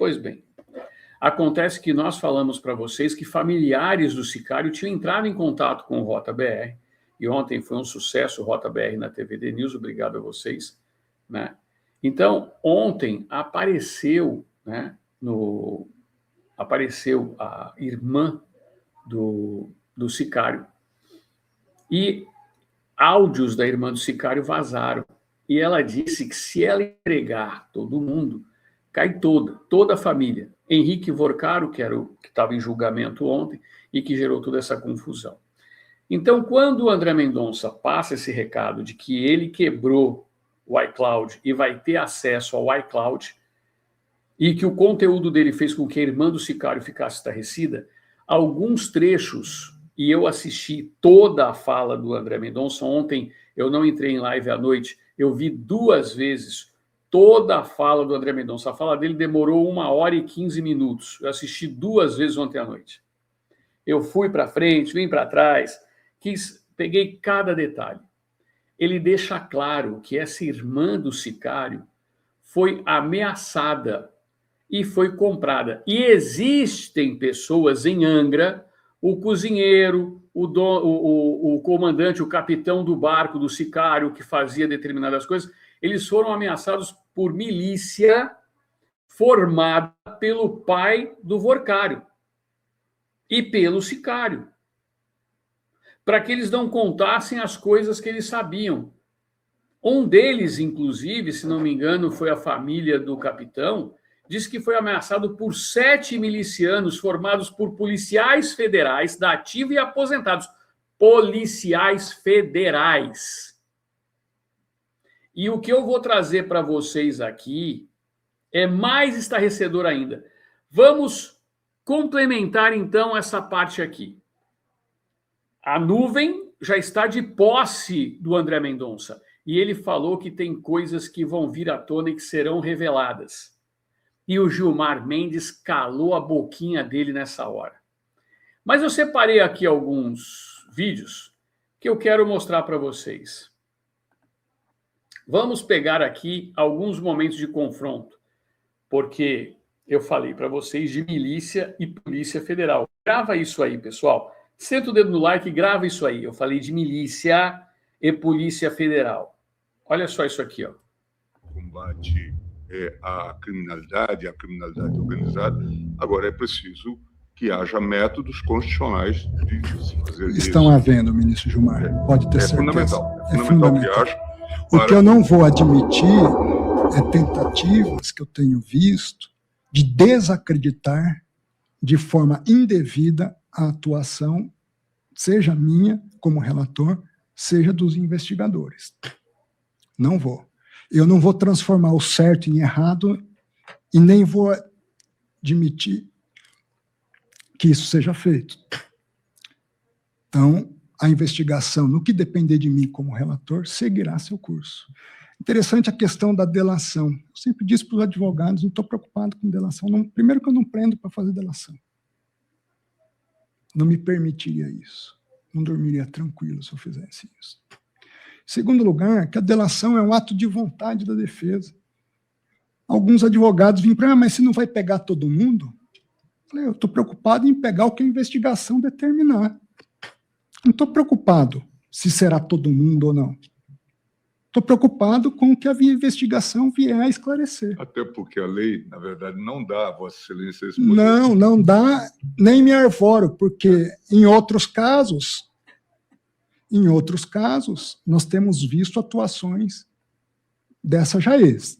Pois bem, acontece que nós falamos para vocês que familiares do sicário tinham entrado em contato com o Rota BR, e ontem foi um sucesso o Rota BR na TVD News, obrigado a vocês, né? Então, ontem apareceu, né, apareceu a irmã do sicário, e áudios da irmã do sicário vazaram, e ela disse que se ela entregar todo mundo, cai toda a família. Henrique Vorcaro, que era o que estava em julgamento ontem, e que gerou toda essa confusão. Então, quando o André Mendonça passa esse recado de que ele quebrou o iCloud e vai ter acesso ao iCloud, e que o conteúdo dele fez com que a irmã do sicário ficasse estarrecida, alguns trechos, e eu assisti toda a fala do André Mendonça, ontem eu não entrei em live à noite, eu vi 2 vezes toda a fala do André Mendonça. A fala dele demorou 1h15. Eu assisti 2 vezes ontem à noite. Eu fui para frente, vim para trás, peguei cada detalhe. Ele deixa claro que essa irmã do sicário foi ameaçada e foi comprada. E existem pessoas em Angra, o cozinheiro, o comandante, o capitão do barco do sicário que fazia determinadas coisas, eles foram ameaçados por milícia formada pelo pai do Vorcário e pelo sicário, para que eles não contassem as coisas que eles sabiam. Um deles, inclusive, se não me engano, foi a família do capitão, disse que foi ameaçado por 7 milicianos formados por policiais federais da ativa e aposentados. Policiais federais. E o que eu vou trazer para vocês aqui é mais estarrecedor ainda. Vamos complementar, então, essa parte aqui. A nuvem já está de posse do André Mendonça. E ele falou que tem coisas que vão vir à tona e que serão reveladas. E o Gilmar Mendes calou a boquinha dele nessa hora. Mas eu separei aqui alguns vídeos que eu quero mostrar para vocês. Vamos pegar aqui alguns momentos de confronto, porque eu falei para vocês de milícia e polícia federal. Grava isso aí, pessoal. Senta o dedo no like e grava isso aí. Eu falei de milícia e polícia federal. Olha só isso aqui, ó. Combate à criminalidade organizada. Agora é preciso que haja métodos constitucionais de se fazer isso. Estão havendo, ministro Gilmar, pode ter certeza. É fundamental que haja. O que eu não vou admitir é tentativas que eu tenho visto de desacreditar de forma indevida a atuação, seja minha como relator, seja dos investigadores. Não vou. Eu não vou transformar o certo em errado e nem vou admitir que isso seja feito. Então, a investigação, no que depender de mim como relator, seguirá seu curso. Interessante a questão da delação. Eu sempre disse para os advogados, não estou preocupado com delação. Não, primeiro que eu não prendo para fazer delação. Não me permitiria isso. Não dormiria tranquilo se eu fizesse isso. Em segundo lugar, que a delação é um ato de vontade da defesa. Alguns advogados vêm para mas você não vai pegar todo mundo? Eu falei, eu estou preocupado em pegar o que a investigação determinar. Não estou preocupado se será todo mundo ou não. Estou preocupado com o que a investigação vier a esclarecer. Até porque a lei, na verdade, não dá a Vossa Excelência esse poder. Não dá, nem me arvoro, porque em outros casos, nós temos visto atuações dessa JAES.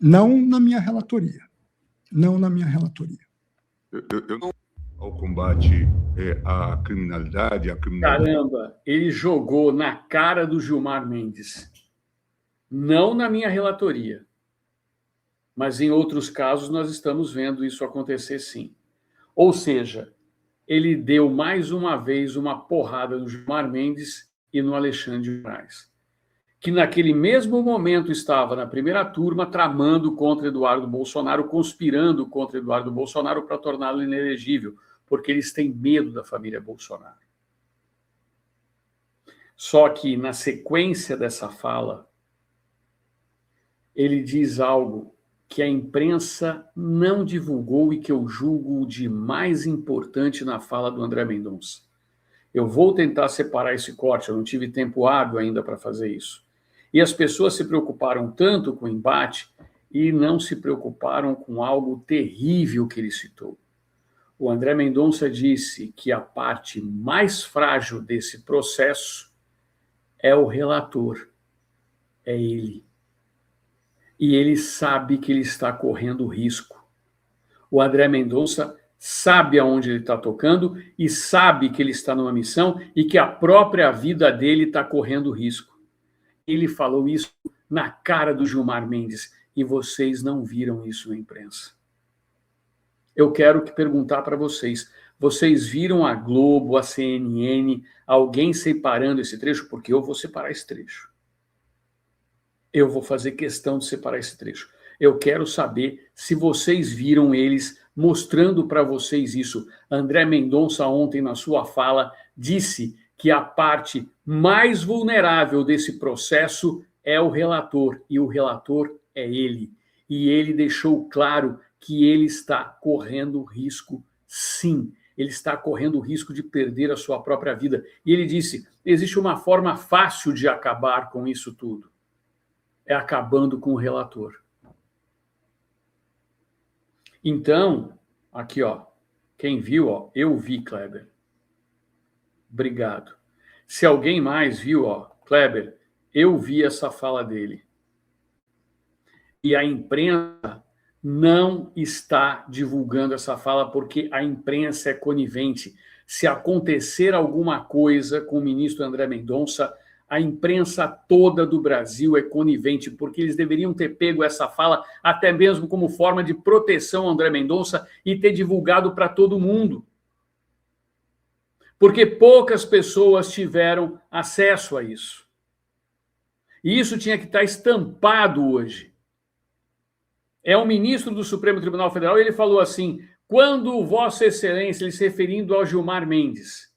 Não na minha relatoria. Não na minha relatoria. Eu não... Ao combate à criminalidade, Caramba, ele jogou na cara do Gilmar Mendes. Não na minha relatoria. Mas em outros casos nós estamos vendo isso acontecer sim. Ou seja, ele deu mais uma vez uma porrada no Gilmar Mendes e no Alexandre de Moraes, que naquele mesmo momento estava na primeira turma tramando contra Eduardo Bolsonaro, conspirando contra Eduardo Bolsonaro para torná-lo inelegível, porque eles têm medo da família Bolsonaro. Só que na sequência dessa fala, ele diz algo que a imprensa não divulgou e que eu julgo de mais importante na fala do André Mendonça. Eu vou tentar separar esse corte, eu não tive tempo hábil ainda para fazer isso. E as pessoas se preocuparam tanto com o embate e não se preocuparam com algo terrível que ele citou. O André Mendonça disse que a parte mais frágil desse processo é o relator, é ele. E ele sabe que ele está correndo risco. O André Mendonça sabe aonde ele está tocando e sabe que ele está numa missão e que a própria vida dele está correndo risco. Ele falou isso na cara do Gilmar Mendes e vocês não viram isso na imprensa. Eu quero perguntar para vocês, vocês viram a Globo, a CNN, alguém separando esse trecho? Porque eu vou separar esse trecho. Eu vou fazer questão de separar esse trecho. Eu quero saber se vocês viram eles mostrando para vocês isso. André Mendonça, ontem, na sua fala, disse que a parte mais vulnerável desse processo é o relator, e o relator é ele. E ele deixou claro que ele está correndo risco, sim. Ele está correndo o risco de perder a sua própria vida. E ele disse, existe uma forma fácil de acabar com isso tudo. É acabando com o relator. Então, aqui, ó, quem viu, ó, eu vi, Kleber. Obrigado. Se alguém mais viu, ó, Kleber, eu vi essa fala dele. E a imprensa não está divulgando essa fala porque a imprensa é conivente. Se acontecer alguma coisa com o ministro André Mendonça, a imprensa toda do Brasil é conivente, porque eles deveriam ter pego essa fala até mesmo como forma de proteção ao André Mendonça e ter divulgado para todo mundo. Porque poucas pessoas tiveram acesso a isso. E isso tinha que estar estampado hoje. É o ministro do Supremo Tribunal Federal, ele falou assim, quando Vossa Excelência, ele se referindo ao Gilmar Mendes,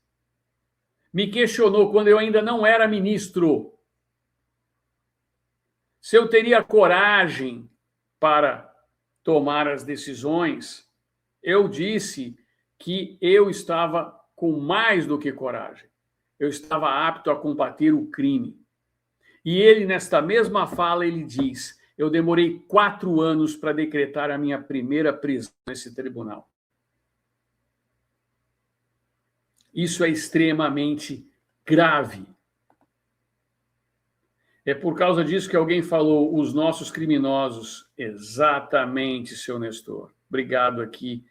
me questionou quando eu ainda não era ministro se eu teria coragem para tomar as decisões. Eu disse que eu estava com mais do que coragem. Eu estava apto a combater o crime. E ele, nesta mesma fala, ele diz, eu demorei 4 anos para decretar a minha primeira prisão nesse tribunal. Isso é extremamente grave. É por causa disso que alguém falou, os nossos criminosos. Exatamente, seu Nestor. Obrigado aqui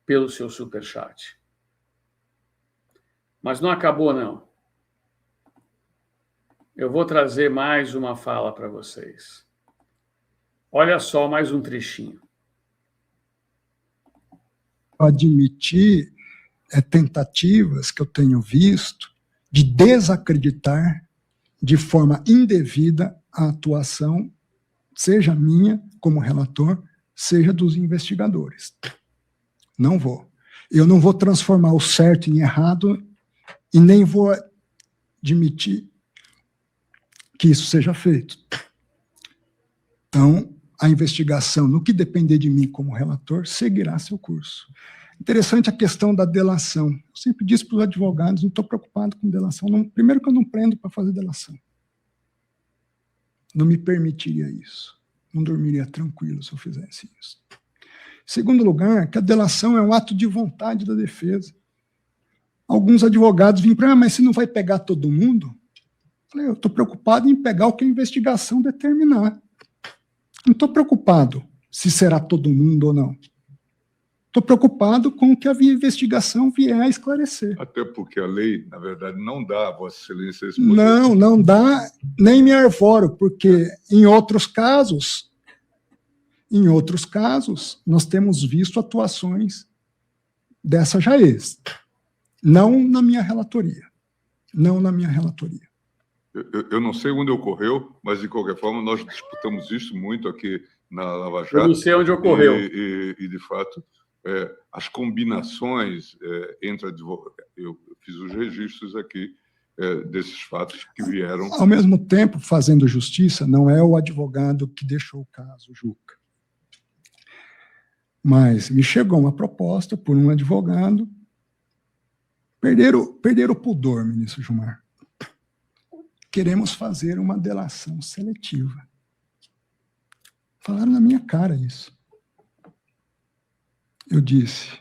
pelo seu superchat. Mas não acabou, não. Eu vou trazer mais uma fala para vocês. Olha só, mais um trechinho. Admitir tentativas que eu tenho visto de desacreditar de forma indevida a atuação, seja minha como relator, seja dos investigadores. Não vou. Eu não vou transformar o certo em errado e nem vou admitir que isso seja feito. Então, a investigação, no que depender de mim como relator, seguirá seu curso. Interessante a questão da delação. Eu sempre disse para os advogados, não estou preocupado com delação. Não, primeiro que eu não prendo para fazer delação. Não me permitiria isso. Não dormiria tranquilo se eu fizesse isso. Segundo lugar, que a delação é um ato de vontade da defesa. Alguns advogados vêm para mas você não vai pegar todo mundo? Eu falei, eu estou preocupado em pegar o que a investigação determinar. Não estou preocupado se será todo mundo ou não. Estou preocupado com o que a investigação vier a esclarecer. Até porque a lei, na verdade, não dá a Vossa Excelência esse poder. Não dá, nem me arvoro, porque em outros casos, nós temos visto atuações dessa jaez. Não na minha relatoria. Não na minha relatoria. Eu não sei onde ocorreu, mas, de qualquer forma, nós disputamos isso muito aqui na Lava Jato. Eu não sei onde ocorreu. E de fato, as combinações entre advogados... Eu fiz os registros aqui desses fatos que vieram... Ao mesmo tempo, fazendo justiça, não é o advogado que deixou o caso, Juca. Mas me chegou uma proposta por um advogado. Perderam o pudor, ministro Gilmar. Queremos fazer uma delação seletiva. Falaram na minha cara isso. Eu disse,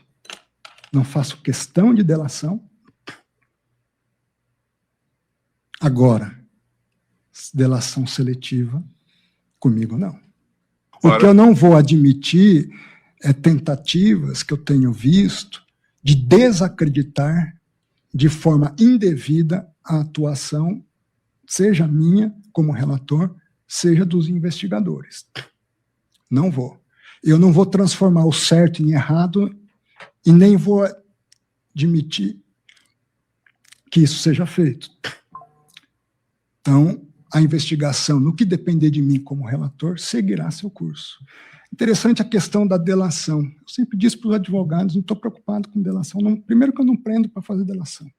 não faço questão de delação. Agora, delação seletiva, comigo não. O que eu não vou admitir é tentativas que eu tenho visto de desacreditar de forma indevida a atuação, seja minha como relator, seja dos investigadores. Não vou. Eu não vou transformar o certo em errado e nem vou admitir que isso seja feito. Então, a investigação, no que depender de mim como relator, seguirá seu curso. Interessante a questão da delação. Eu sempre disse para os advogados, não estou preocupado com delação. Não, primeiro que eu não prendo para fazer delação.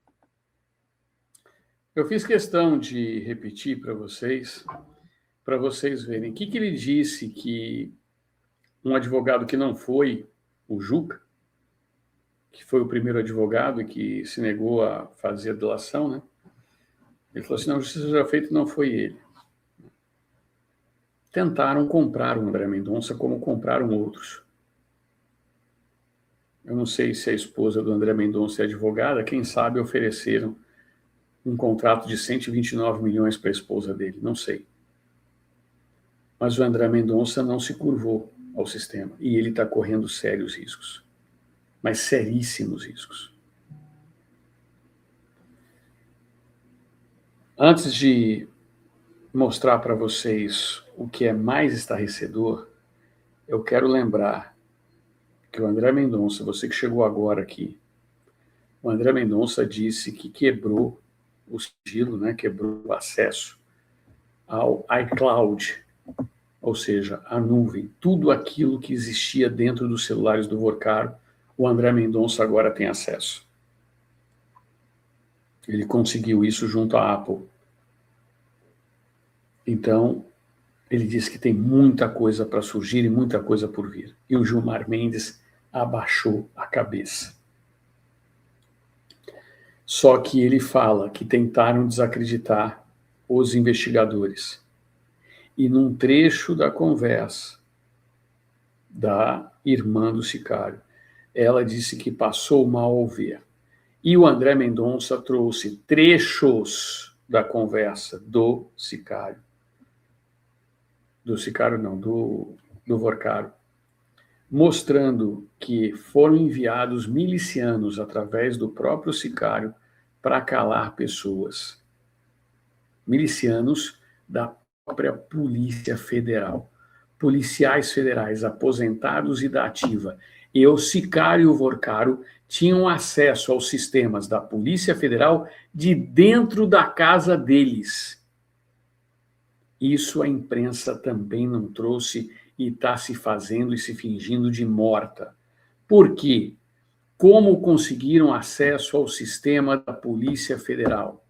Eu fiz questão de repetir para vocês verem. O que ele disse que um advogado que não foi o Juca, que foi o primeiro advogado e que se negou a fazer a delação, né? Ele falou assim, não, a justiça já feita, não foi ele. Tentaram comprar o André Mendonça como compraram outros. Eu não sei se a esposa do André Mendonça é advogada, quem sabe ofereceram um contrato de 129 milhões para a esposa dele, não sei. Mas o André Mendonça não se curvou ao sistema e ele está correndo sérios riscos, mas seríssimos riscos. Antes de mostrar para vocês o que é mais estarrecedor, eu quero lembrar que o André Mendonça, você que chegou agora aqui, o André Mendonça disse que quebrou o sigilo, né, quebrou o acesso ao iCloud, ou seja, a nuvem, tudo aquilo que existia dentro dos celulares do Vorcaro, o André Mendonça agora tem acesso. Ele conseguiu isso junto à Apple. Então, ele disse que tem muita coisa para surgir e muita coisa por vir. E o Gilmar Mendes abaixou a cabeça. Só que ele fala que tentaram desacreditar os investigadores. E num trecho da conversa da irmã do sicário, ela disse que passou mal ao ver. E o André Mendonça trouxe trechos da conversa do sicário. Do sicário não, do Vorcaro. Mostrando que foram enviados milicianos através do próprio sicário para calar pessoas. Milicianos da própria Polícia Federal. Policiais federais aposentados e da ativa. E o sicário e o Vorcaro tinham acesso aos sistemas da Polícia Federal de dentro da casa deles. Isso a imprensa também não trouxe e está se fazendo e se fingindo de morta. Por quê? Como conseguiram acesso ao sistema da Polícia Federal?